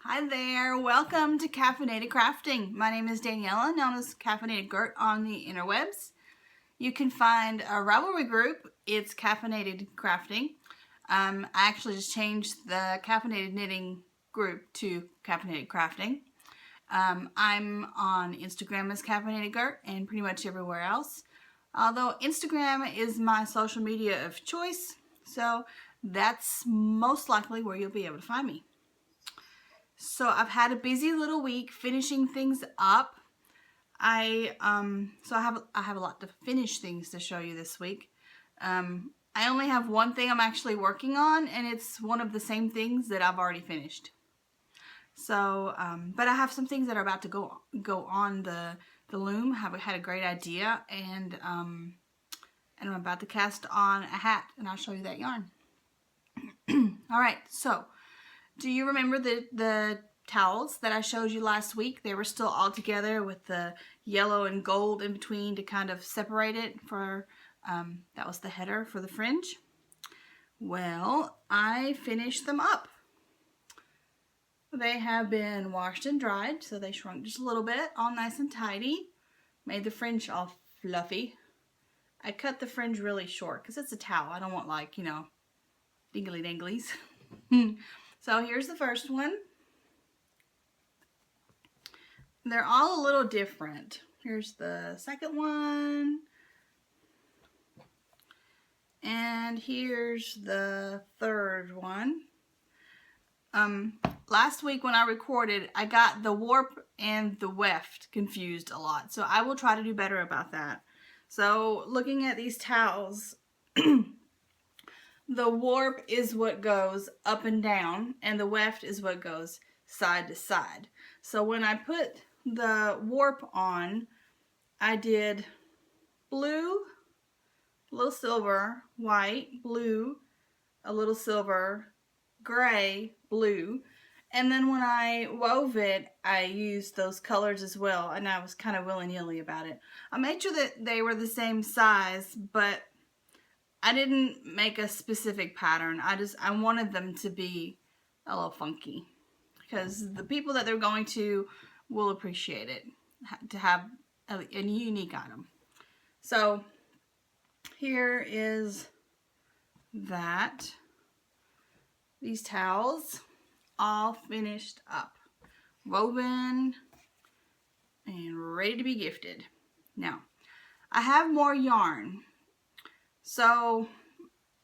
Hi there, welcome to Caffeinated Crafting. My name is Daniela, known as Caffeinated Gert on the interwebs. You can find a Ravelry group, it's Caffeinated Crafting. I actually just changed the Caffeinated Knitting group to Caffeinated Crafting. I'm on Instagram as Caffeinated Gert and pretty much everywhere else. Although Instagram is my social media of choice, so that's most likely where you'll be able to find me. So I've had a busy little week finishing things up. I have a lot to finish things to show you this week. I only have one thing I'm actually working on, and it's one of the same things that I've already finished. So, but I have some things that are about to go on the loom. Have had a great idea, and I'm about to cast on a hat, and I'll show you that yarn. All right, so. Do you remember the towels that I showed you last week? They were still all together with the yellow and gold in between to kind of separate it for, that was the header for the fringe. Well, I finished them up. They have been washed and dried, so they shrunk just a little bit, all nice and tidy. Made the fringe all fluffy. I cut the fringe really short because it's a towel. I don't want, like, you know, dingly danglies. So here's the first one. They're all a little different. Here's the second one. And here's the third one. Last week when I recorded, I got the warp and the weft confused a lot. So I will try to do better about that. So looking at these towels, the warp is what goes up and down, and the weft is what goes side to side. So when I put the warp on, I did blue, a little silver, white, blue, a little silver, gray, blue. And then when I wove it, I used those colors as well, and I was kind of willy-nilly about it. I made sure that they were the same size, but I didn't make a specific pattern. I wanted them to be a little funky because the people that they're going to will appreciate it, to have a unique item. So here is that. These towels all finished up, woven and ready to be gifted. Now, I have more yarn. So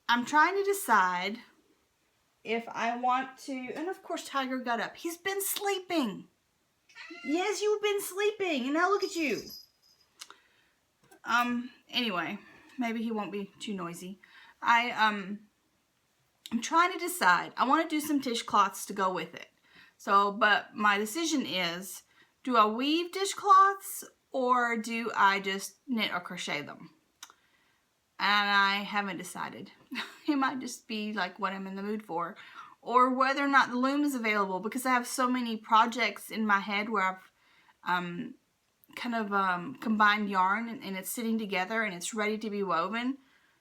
I'm trying to decide if I want to, and of course Tiger got up. He's been sleeping. Yes, you've been sleeping, and now look at you. Anyway, maybe he won't be too noisy. I'm trying to decide. I want to do some dishcloths to go with it. So, but my decision is, do I weave dishcloths or do I just knit or crochet them? And I haven't decided. It might just be like what I'm in the mood for, or whether or not the loom is available, because I have so many projects in my head where I've combined yarn and it's sitting together and it's ready to be woven,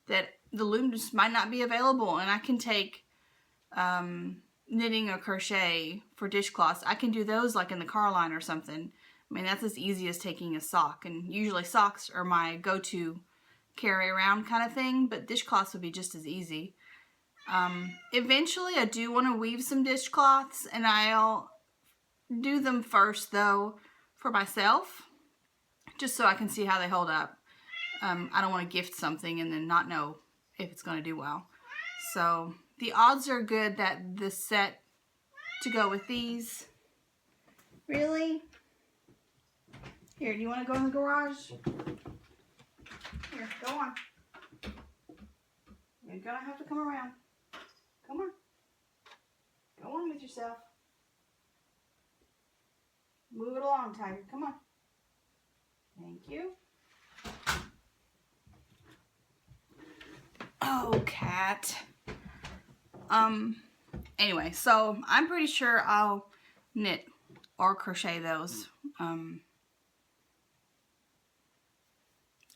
that the loom just might not be available. And I can take knitting or crochet for dishcloths. I can do those like in the car line or something. I mean, that's as easy as taking a sock, and usually socks are my go-to carry around kind of thing, but dishcloths would be just as easy. Eventually I do want to weave some dishcloths, and I'll do them first though for myself, just so I can see how they hold up. I don't want to gift something and then not know if it's going to do well. So the odds are good that the set to go with these. Really? Here, do you want to go in the garage? Here, go on. You're gonna have to come around. Come on. Go on with yourself. Move it along, Tiger. Come on. Thank you. Oh, cat. Anyway, so I'm pretty sure I'll knit or crochet those.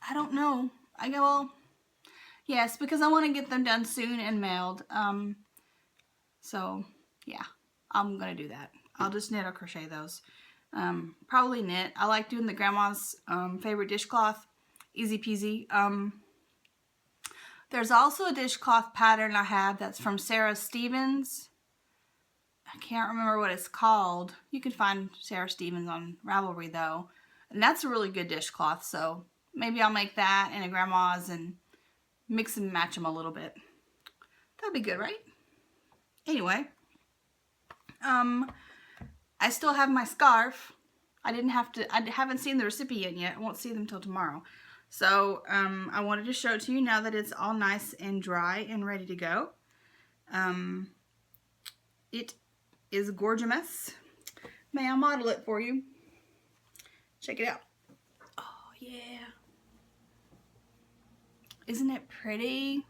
I don't know. I go, well, yes, because I want to get them done soon and mailed. So, yeah, I'm going to do that. I'll just knit or crochet those. Probably knit. I like doing the grandma's favorite dishcloth. Easy peasy. There's also a dishcloth pattern I have that's from Sarah Stevens. I can't remember what it's called. You can find Sarah Stevens on Ravelry though. And that's a really good dishcloth, so maybe I'll make that and a grandma's and mix and match them a little bit. That'd be good, right? Anyway, I still have my scarf. I haven't seen the recipient yet. I won't see them till tomorrow. So I wanted to show it to you now that it's all nice and dry and ready to go. It is gorgeous. May I model it for you? Check it out. Oh yeah. Isn't it pretty?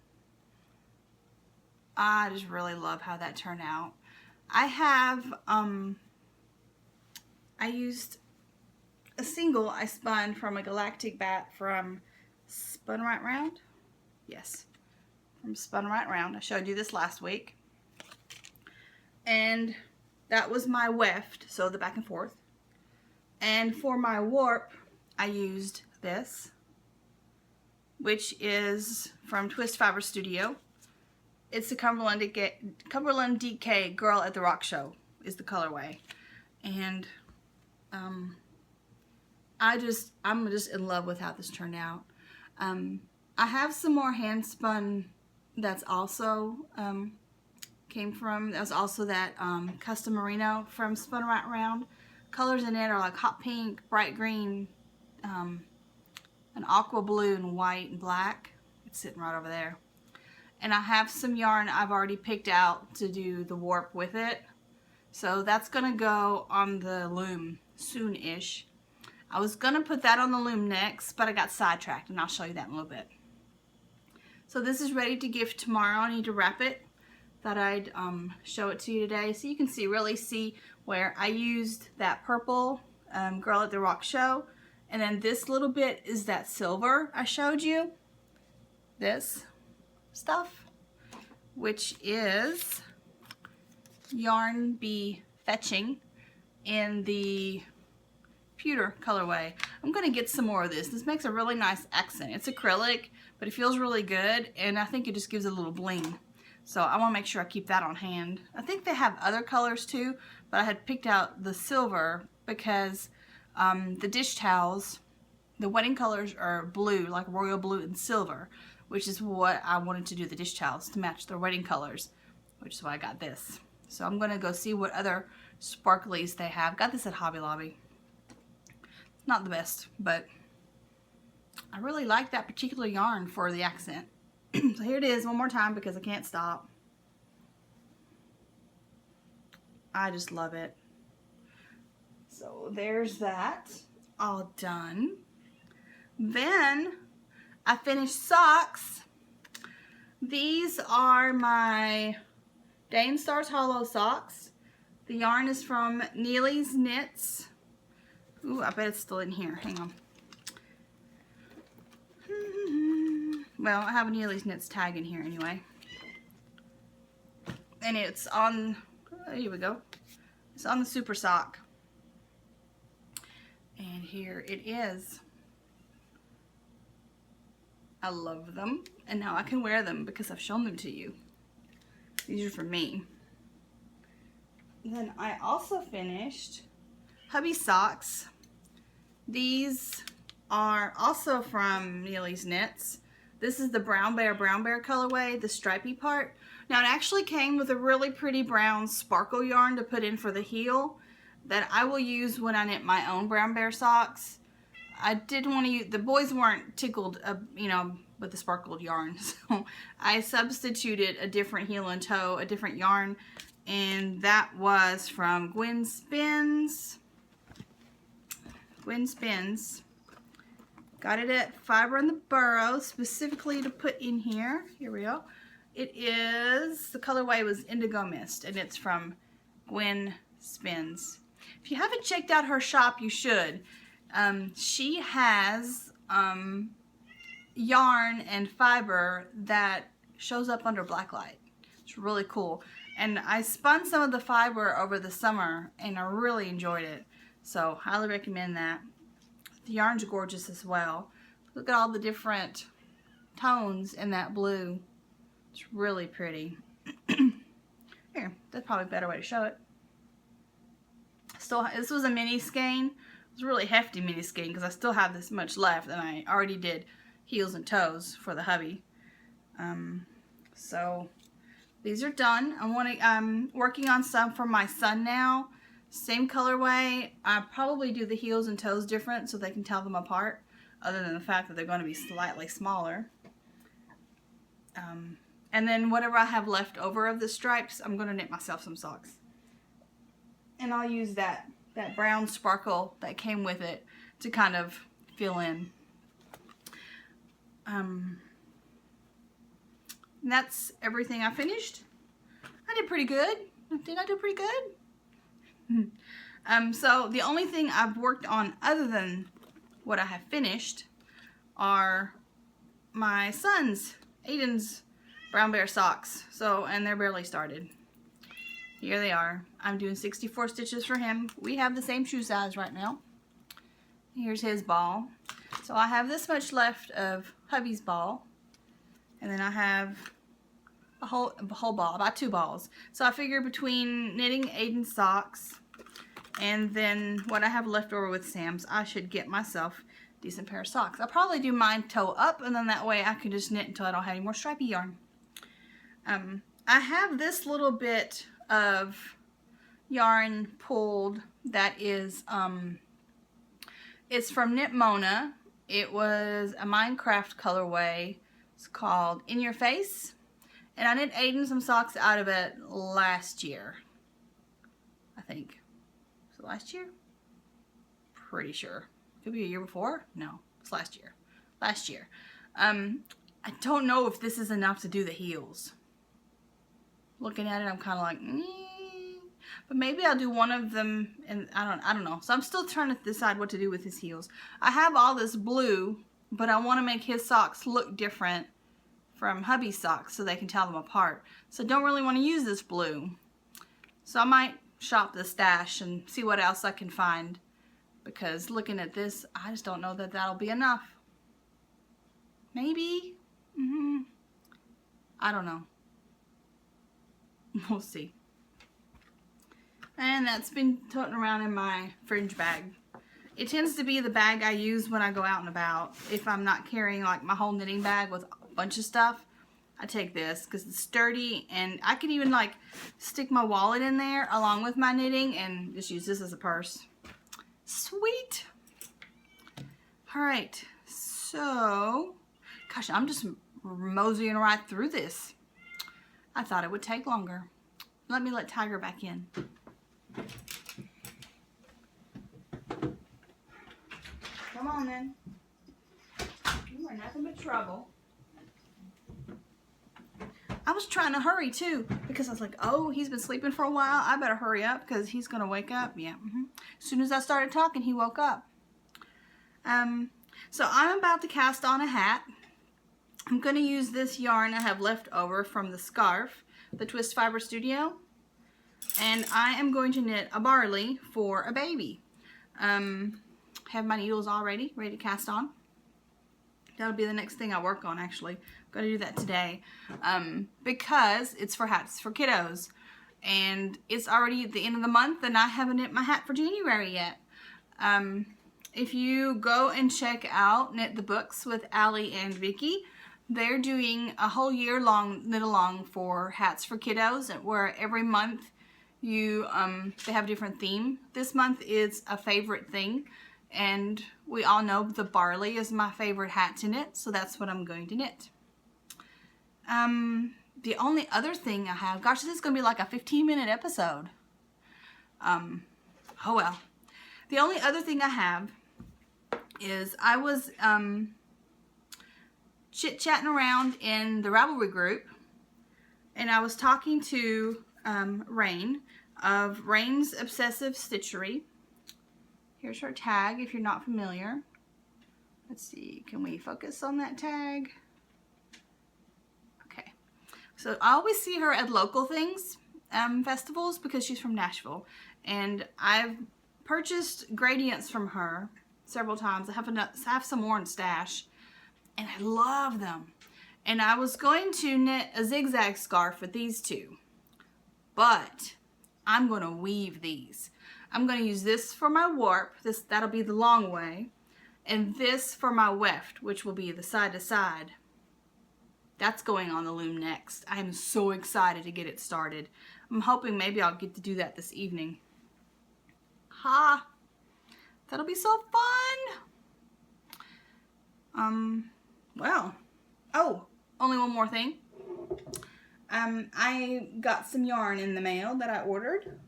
I just really love how that turned out. I have, I used a single I spun from a galactic bat from Spun Right Round. Yes, from Spun Right Round. I showed you this last week. And that was my weft, so the back and forth. And for my warp, I used this, which is from Twist Fiber Studio. It's the Cumberland DK Girl at the Rock Show is the colorway. And I'm just in love with how this turned out. I have some more hand spun that's also that was also that custom merino from Spun Right Round. Colors in it are like hot pink, bright green, an aqua blue, and white and black. It's sitting right over there. And I have some yarn I've already picked out to do the warp with it. So that's going to go on the loom soon-ish. I was going to put that on the loom next, but I got sidetracked, and I'll show you that in a little bit. So this is ready to gift tomorrow. I need to wrap it. Thought I'd show it to you today so you can really see where I used that purple Girl at the Rock Show. And then this little bit is that silver I showed you. This stuff, which is Yarn Bee Fetching in the pewter colorway. I'm going to get some more of this. This makes a really nice accent. It's acrylic, but it feels really good, and I think it just gives it a little bling. So I want to make sure I keep that on hand. I think they have other colors too, but I had picked out the silver because the dish towels, the wedding colors are blue, like royal blue and silver, which is what I wanted to do the dish towels to match their wedding colors, which is why I got this. So I'm going to go see what other sparklies they have. Got this at Hobby Lobby. Not the best, but I really like that particular yarn for the accent. So here it is one more time because I can't stop. I just love it. So there's that all done. Then I finished socks. These are my Dane Stars Hollow socks. The yarn is from Neely's Knits. Ooh, I bet it's still in here. Hang on. Well, I have a Neely's Knits tag in here anyway. And it's on, here we go. It's on the Super Sock. And here it is. I love them. And now I can wear them because I've shown them to you. These are for me. Then I also finished hubby socks. These are also from Neely's Knits. This is the Brown Bear colorway, the stripy part. Now it actually came with a really pretty brown sparkle yarn to put in for the heel that I will use when I knit my own Brown Bear socks. I didn't want to use, the boys weren't tickled, you know, with the sparkled yarn. So I substituted a different heel and toe, a different yarn, and that was from Gwen Spins. Gwen Spins. Got it at Fiber in the Burrow specifically to put in here. Here we go. It is, the colorway was Indigo Mist, and it's from Gwen Spins. If you haven't checked out her shop, you should. She has yarn and fiber that shows up under black light. It's really cool. And I spun some of the fiber over the summer and I really enjoyed it. So highly recommend that. The yarn's gorgeous as well. Look at all the different tones in that blue. It's really pretty. Here, that's probably a better way to show it. Still, this was a mini skein. It was a really hefty mini skein because I still have this much left, and I already did heels and toes for the hubby. So these are done. I'm working on some for my son now. Same colorway. I probably do the heels and toes different so they can tell them apart, other than the fact that they're going to be slightly smaller. And then whatever I have left over of the stripes, I'm going to knit myself some socks. And I'll use that brown sparkle that came with it to kind of fill in. That's everything I finished. I did pretty good. Did I do pretty good? So the only thing I've worked on other than what I have finished are my son's, Aiden's brown bear socks. And they're barely started. Here they are. I'm doing 64 stitches for him. We have the same shoe size right now. Here's his ball. So I have this much left of hubby's ball. And then I have a whole ball, about 2 balls. So I figure between knitting Aiden's socks and then what I have left over with Sam's, I should get myself a decent pair of socks. I'll probably do mine toe up, and then that way I can just knit until I don't have any more stripy yarn. I have this little bit of yarn pulled that is, it's from Knit Mona. It was a Minecraft colorway. It's called In Your Face. And I knit Aiden some socks out of it last year. I think. Was it last year? Pretty sure. Could be a year before? No, it's last year. Last year. I don't know if this is enough to do the heels. Looking at it, I'm kind of like, but maybe I'll do one of them, and I don't know. So I'm still trying to decide what to do with his heels. I have all this blue, but I want to make his socks look different from hubby's socks so they can tell them apart. So I don't really want to use this blue. So I might shop the stash and see what else I can find, because looking at this, I just don't know that that'll be enough. Maybe. I don't know. We'll see. And that's been toting around in my fringe bag. It tends to be the bag I use when I go out and about. If I'm not carrying like my whole knitting bag with a bunch of stuff, I take this because it's sturdy, and I can even like stick my wallet in there along with my knitting and just use this as a purse. Sweet. Alright, so gosh, I'm just moseying right through this. I thought it would take longer. Let me let Tiger back in. Come on then. You are nothing but trouble. I was trying to hurry too, because I was like, oh, he's been sleeping for a while. I better hurry up because he's going to wake up. Yeah. As soon as I started talking, he woke up. So I'm about to cast on a hat. I'm going to use this yarn I have left over from the scarf, the Twist Fiber Studio. And I am going to knit a barley for a baby. Have my needles all ready to cast on. That'll be the next thing I work on, actually. I'm going to do that today. Because it's for hats for kiddos. And it's already at the end of the month and I haven't knit my hat for January yet. If you go and check out Knit the Books with Allie and Vicky, they're doing a whole year long knit along for hats for kiddos, where every month you they have a different theme. This month is a favorite thing, and we all know the barley is my favorite hat to knit, so that's what I'm going to knit. The only other thing I have, gosh, this is going to be like a 15-minute episode. Oh well. The only other thing I have is I was chit-chatting around in the Ravelry group, and I was talking to Rain of Rain's Obsessive Stitchery. Here's her tag if you're not familiar. Let's see, can we focus on that tag? Okay. So I always see her at local things. festivals because she's from Nashville. And I've purchased gradients from her several times. I have some more in stash. And I love them. And I was going to knit a zigzag scarf with these two. But I'm going to weave these. I'm going to use this for my warp. That'll be the long way. And this for my weft, which will be the side to side. That's going on the loom next. I am so excited to get it started. I'm hoping maybe I'll get to do that this evening. Ha! That'll be so fun! Well. Oh, only one more thing. I got some yarn in the mail that I ordered.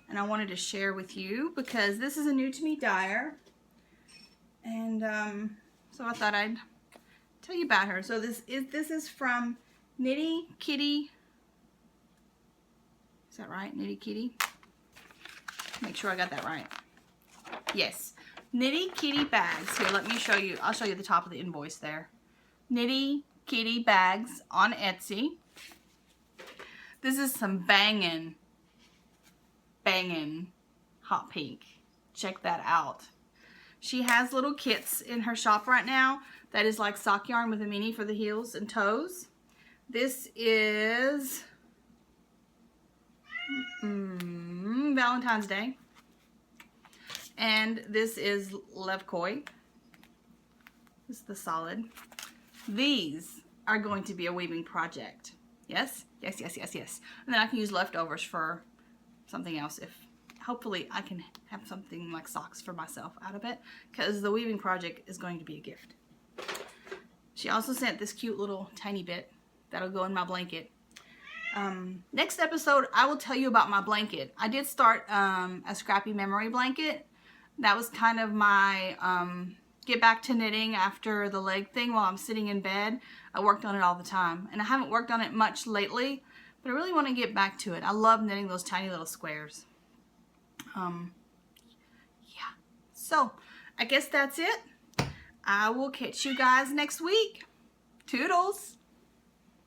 And I wanted to share with you because this is a new to me dyer. And so I thought I'd tell you about her. So this is from Nitty Kitty. Is that right? Nitty Kitty? Make sure I got that right. Yes. Nitty Kitty Bags. Here, let me show you. I'll show you the top of the invoice there. Nitty Kitty Bags on Etsy. This is some bangin' hot pink. Check that out. She has little kits in her shop right now that is like sock yarn with a mini for the heels and toes. This is Valentine's Day. And this is Levkoi. This is the solid. These are going to be a weaving project. Yes? Yes, yes, yes, yes. And then I can use leftovers for something else if hopefully I can have something like socks for myself out of it because the weaving project is going to be a gift. She also sent this cute little tiny bit that'll go in my blanket. Next episode, I will tell you about my blanket. I did start a scrappy memory blanket. That was kind of my get back to knitting after the leg thing while I'm sitting in bed. I worked on it all the time. And I haven't worked on it much lately, but I really want to get back to it. I love knitting those tiny little squares. Yeah. So, I guess that's it. I will catch you guys next week. Toodles!